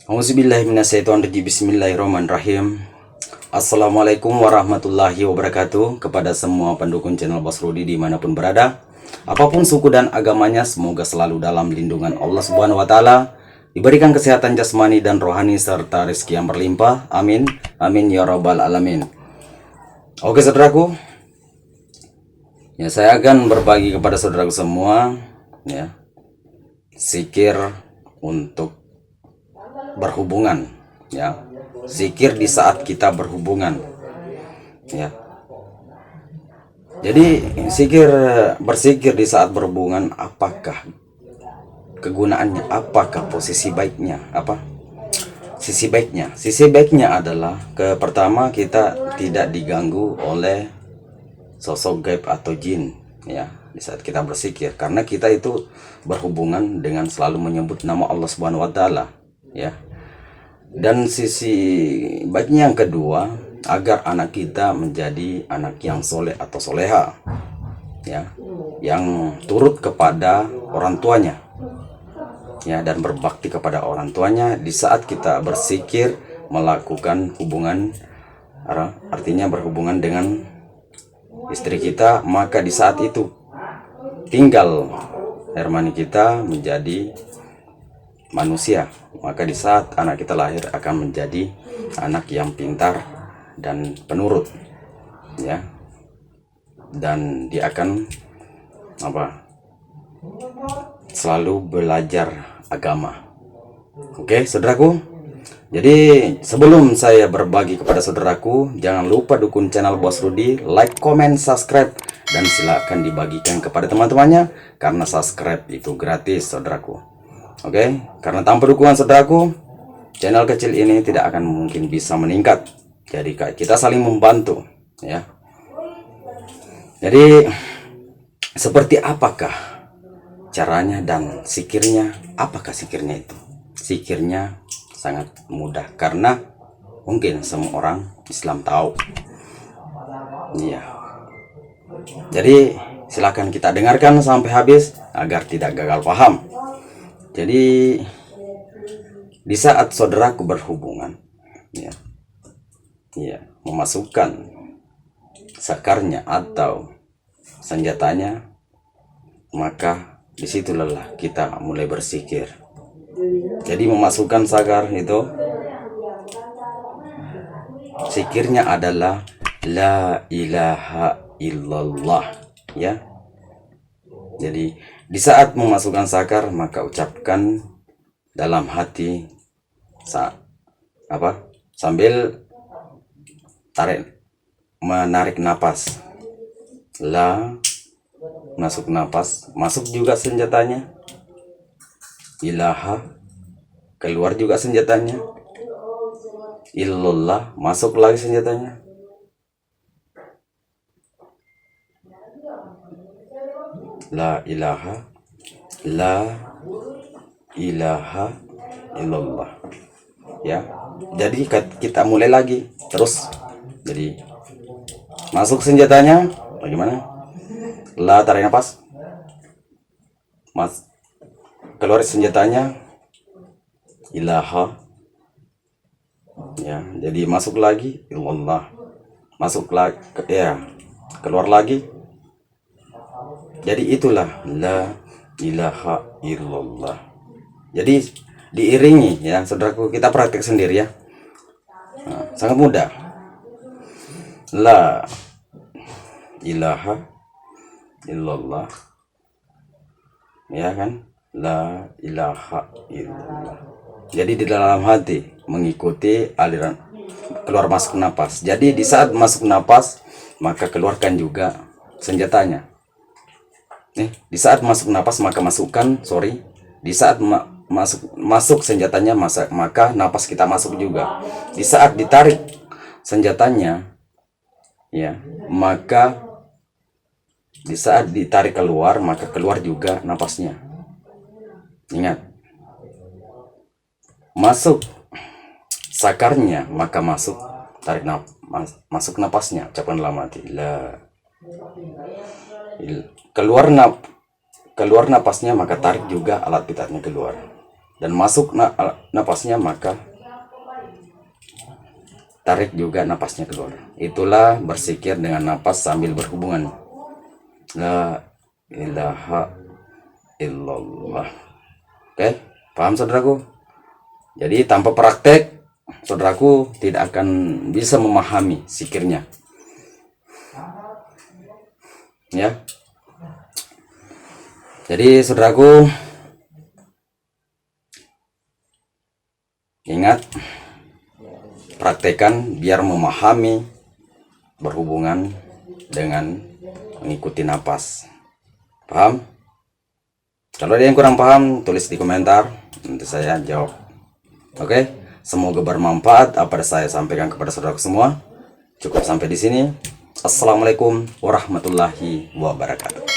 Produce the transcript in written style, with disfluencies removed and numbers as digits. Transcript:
Auzubillahiminasyaitonirrajim. Bismillahirrahmanirrahim. Assalamualaikum warahmatullahi wabarakatuh. Kepada semua pendukung channel Bos Rudi dimanapun berada, apapun suku dan agamanya, semoga selalu dalam lindungan Allah Subhanahu wa Ta'ala, diberikan kesehatan jasmani dan rohani serta rezeki yang berlimpah. Amin, amin ya rabbal alamin. Oke saudaraku, ya saya akan berbagi kepada saudaraku semua, ya, zikir untuk berhubungan, ya, zikir di saat kita berhubungan, ya. Jadi berzikir di saat berhubungan, apakah kegunaannya, apakah posisi baiknya, apa sisi baiknya? Sisi baiknya adalah pertama, kita tidak diganggu oleh sosok gaib atau jin, ya, di saat kita berzikir, karena kita itu berhubungan dengan selalu menyebut nama Allah Subhanahu wa Ta'ala, ya. Dan sisi baiknya yang kedua, agar anak kita menjadi anak yang soleh atau soleha, ya, yang turut kepada orang tuanya, ya, dan berbakti kepada orang tuanya di saat kita berzikir, melakukan hubungan, artinya berhubungan dengan istri kita, maka di saat itu tinggal hermani kita menjadi manusia, maka di saat anak kita lahir akan menjadi anak yang pintar dan penurut, ya, dan dia akan selalu belajar agama. Oke saudaraku, jadi sebelum saya berbagi kepada saudaraku, jangan lupa dukung channel Bos Rudi, like, comment, subscribe, dan silakan dibagikan kepada teman-temannya, karena subscribe itu gratis saudaraku. Oke, karena tanpa dukungan saudaraku, channel kecil ini tidak akan mungkin bisa meningkat. Jadi kita saling membantu, ya. Jadi seperti apakah caranya dan zikirnya? Apakah zikirnya itu? Zikirnya sangat mudah, karena mungkin semua orang Islam tahu, iya. Jadi silakan kita dengarkan sampai habis agar tidak gagal paham. Jadi di saat saudaraku berhubungan, ya, memasukkan sakarnya atau senjatanya, maka disitulah kita mulai berzikir. Jadi memasukkan sakar itu, zikirnya adalah la ilaha illallah, ya. Jadi di saat memasukkan sakar, maka ucapkan dalam hati sambil menarik napas. La, masuk napas, masuk juga senjatanya. Ilaha, keluar juga senjatanya. Illallah, masuk lagi senjatanya. La ilaha illallah, ya. Jadi kita mulai lagi terus. Jadi masuk senjatanya bagaimana? La, tarik nafas, keluar senjatanya. Ilaha, ya. Jadi masuk lagi illallah, masuk lagi, ya, keluar lagi. Jadi itulah la ilaha illallah. Jadi diiringi, ya saudaraku, kita praktek sendiri, ya. Nah, sangat mudah. La ilaha illallah, ya kan? La ilaha illallah. Jadi di dalam hati mengikuti aliran keluar masuk napas. Jadi di saat masuk napas, maka keluarkan juga senjatanya. Di saat masuk napas, maka di saat masuk senjatanya, maka napas kita masuk juga. Di saat ditarik senjatanya, ya, maka di saat ditarik keluar, maka keluar juga napasnya. Ingat, masuk sakarnya, maka masuk napasnya. Ucapkan dalam hati la. Keluar napasnya, maka tarik juga alat pitatnya keluar. dan masuk napasnya, maka tarik juga napasnya keluar. Itulah berzikir dengan napas sambil berhubungan. La ilaha illallah. Oke, paham saudaraku? Jadi tanpa praktek, saudaraku tidak akan bisa memahami zikirnya. Ya. Jadi saudaraku, ingat, praktekan biar memahami berhubungan dengan mengikuti napas. Paham? Kalau ada yang kurang paham, tulis di komentar, nanti saya jawab. Oke, semoga bermanfaat apa yang saya sampaikan kepada saudara semua. Cukup sampai di sini. Assalamualaikum warahmatullahi wabarakatuh.